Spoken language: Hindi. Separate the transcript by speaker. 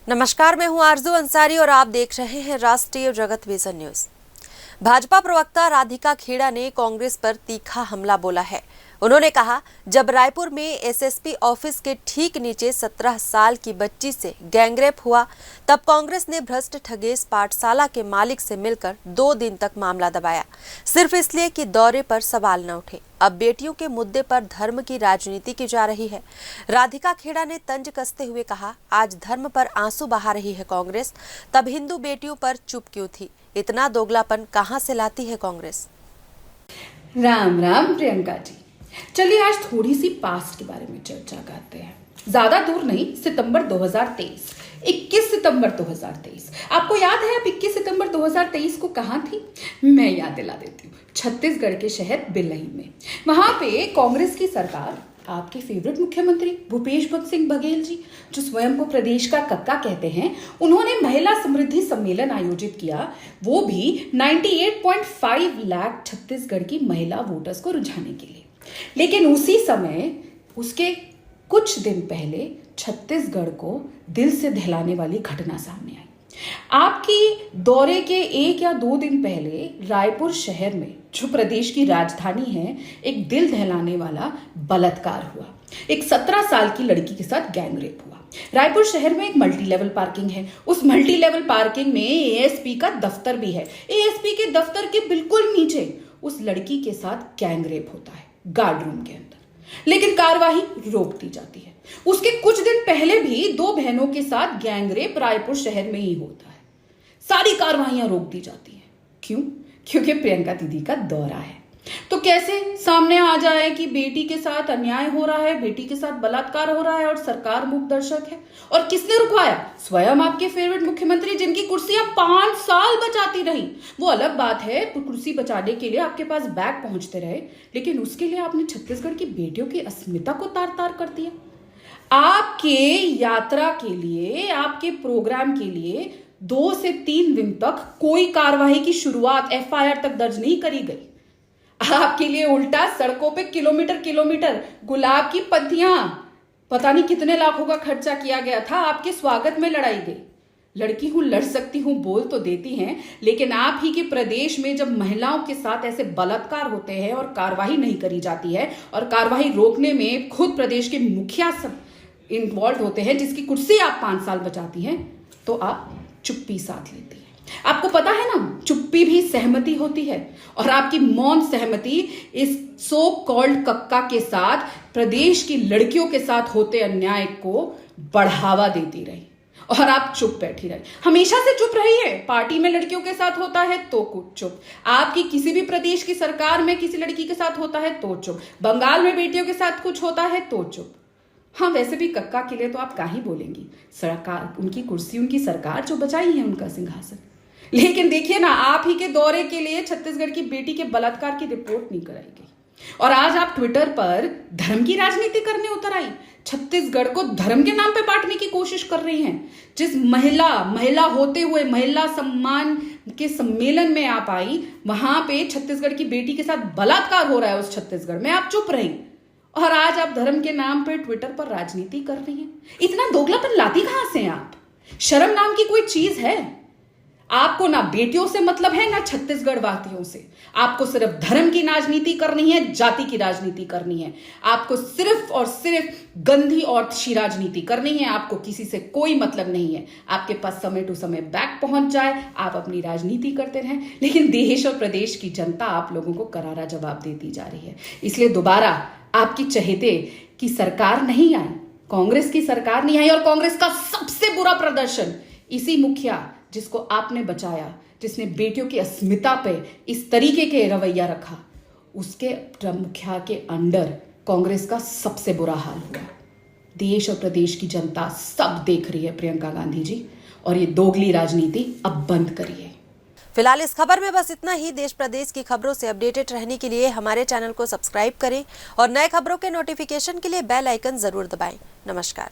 Speaker 1: नमस्कार, मैं हूं आरजू अंसारी और आप देख रहे हैं राष्ट्रीय जगत विजन न्यूज। भाजपा प्रवक्ता राधिका खेड़ा ने कांग्रेस पर तीखा हमला बोला है। उन्होंने कहा, जब रायपुर में एसएसपी ऑफिस के ठीक नीचे 17 साल की बच्ची से गैंगरेप हुआ, तब कांग्रेस ने भ्रष्ट ठगेश पाठशाला के मालिक से मिलकर 2 दिन तक मामला दबाया, सिर्फ इसलिए कि दौरे पर सवाल न उठे। अब बेटियों के मुद्दे पर धर्म की राजनीति की जा रही है। राधिका खेड़ा ने तंज कसते हुए कहा, आज धर्म पर आंसू बहा रही है कांग्रेस, तब हिंदू बेटियों पर चुप क्यों थी? इतना दोगलापन कहां से लाती है कांग्रेस?
Speaker 2: राम राम प्रियंका जी, चलिए आज थोड़ी सी पास्ट के बारे में चर्चा करते हैं। ज्यादा दूर नहीं, सितंबर 2023, 21 सितंबर 2023। आपको याद है आप 21 सितंबर 2023 को कहां थी? मैं याद दिला देती हूँ, छत्तीसगढ़ के शहर बिल्लई में। वहां पे कांग्रेस की सरकार, आपके फेवरेट मुख्यमंत्री भूपेश सिंह बघेल जी, जो स्वयं को प्रदेश का कक्का कहते हैं, उन्होंने महिला समृद्धि सम्मेलन आयोजित किया, वो भी 98.5 लाख छत्तीसगढ़ की महिला वोटर्स को रुझाने के लिए। लेकिन उसी समय, उसके कुछ दिन पहले छत्तीसगढ़ को दिल से दहलाने वाली घटना सामने आई। आपकी दौरे के 1 या 2 दिन पहले रायपुर शहर में, जो प्रदेश की राजधानी है, एक दिल दहलाने वाला बलात्कार हुआ। एक 17 साल की लड़की के साथ गैंगरेप हुआ। रायपुर शहर में एक मल्टी लेवल पार्किंग है। उस मल्टी लेवल पार्किंग में एएसपी का दफ्तर भी है। एएसपी के दफ्तर के बिल्कुल नीचे उस लड़की के साथ गैंगरेप होता है, गार्ड रूम के अंदर। लेकिन कार्यवाही रोक दी जाती है। उसके कुछ दिन पहले भी 2 बहनों के साथ गैंगरेप रायपुर शहर में ही होता है। सारी कार्रवाइयां रोक दी जाती हैं। क्यों? क्योंकि प्रियंका दीदी का दौरा है। तो कैसे सामने आ जाए कि बेटी के साथ अन्याय हो रहा है, बेटी के साथ बलात्कार हो रहा है और सरकार मूक दर्शक है? और किसने रुकवाया? स्वयं आपके फेवरेट मुख्यमंत्री, जिनकी कुर्सियां 5 साल बचाती रही। वो अलग बात है, कुर्सी बचाने के लिए आपके पास बैग पहुंचते रहे, लेकिन उसके लिए आपने छत्तीसगढ़ की बेटियों की अस्मिता को तार तार कर दिया। आपके यात्रा के लिए, आपके प्रोग्राम के लिए 2 से 3 दिन तक कोई कार्रवाई की शुरुआत, एफआईआर तक दर्ज नहीं करी गई। आपके लिए उल्टा सड़कों पे किलोमीटर किलोमीटर गुलाब की पत्तियां, पता नहीं कितने लाखों का खर्चा किया गया था, आपके स्वागत में लड़ाई गई। लड़की हूं, लड़ सकती हूं, बोल तो देती हैं, लेकिन आप ही के प्रदेश में जब महिलाओं के साथ ऐसे बलात्कार होते हैं और कार्रवाई नहीं करी जाती है, और कार्रवाई रोकने में खुद प्रदेश के मुखिया सब इन्वॉल्व होते हैं, जिसकी कुर्सी आप 5 साल बचाती हैं, तो आप चुप्पी साध लेती है। आपको पता है ना, चुप्पी भी सहमति होती है, और आपकी मौन सहमति इस सो कॉल्ड कक्का के साथ प्रदेश की लड़कियों के साथ होते अन्याय को बढ़ावा देती रही, और आप चुप बैठी रही। हमेशा से चुप रही है। पार्टी में लड़कियों के साथ होता है तो कुछ चुप, आपकी किसी भी प्रदेश की सरकार में किसी लड़की के साथ होता है तो चुप, बंगाल में बेटियों के साथ कुछ होता है तो चुप। हाँ, वैसे भी कक्का के लिए तो आप क्या ही बोलेंगी, सरकार, उनकी कुर्सी, उनकी सरकार जो बचाई है, उनका सिंहासन। लेकिन देखिए ना, आप ही के दौरे के लिए छत्तीसगढ़ की बेटी के बलात्कार की रिपोर्ट नहीं कराई गई, और आज आप ट्विटर पर धर्म की राजनीति करने उतर आई। छत्तीसगढ़ को धर्म के नाम पे बांटने की कोशिश कर रही हैं। जिस महिला होते हुए महिला सम्मान के सम्मेलन में आप आई, वहां पे छत्तीसगढ़ की बेटी के साथ बलात्कार हो रहा है उस छत्तीसगढ़ में, आप चुप रही, और आज आप धर्म के नाम पे ट्विटर पर राजनीति कर रही हैं। इतना दोगलापन लाती कहां से हैं आप? शर्म नाम की कोई चीज है? आपको ना बेटियों से मतलब है, ना छत्तीसगढ़ वासियों से। आपको सिर्फ धर्म की राजनीति करनी है, जाति की राजनीति करनी है। आपको सिर्फ और सिर्फ गंदी और अच्छी राजनीति करनी है। आपको किसी से कोई मतलब नहीं है। आपके पास समय टू समय बैग पहुंच जाए, आप अपनी राजनीति करते रहें, लेकिन देश और प्रदेश की जनता आप लोगों को करारा जवाब देती जा रही है। इसलिए दोबारा आपकी चहेते की सरकार नहीं आई, कांग्रेस की सरकार नहीं आई, और कांग्रेस का सबसे बुरा प्रदर्शन इसी मुखिया, जिसको आपने बचाया, जिसने बेटियों की अस्मिता पे इस तरीके के रवैया रखा, उसके मुखिया के अंडर कांग्रेस का सबसे बुरा हाल हुआ। देश और प्रदेश की जनता सब देख रही है प्रियंका गांधी जी, और ये दोगली राजनीति अब बंद करिए।
Speaker 1: फिलहाल इस खबर में बस इतना ही। देश प्रदेश की खबरों से अपडेटेड रहने के लिए हमारे चैनल को सब्सक्राइब करें और नए खबरों के नोटिफिकेशन के लिए बेल आइकन जरूर दबाएं। नमस्कार।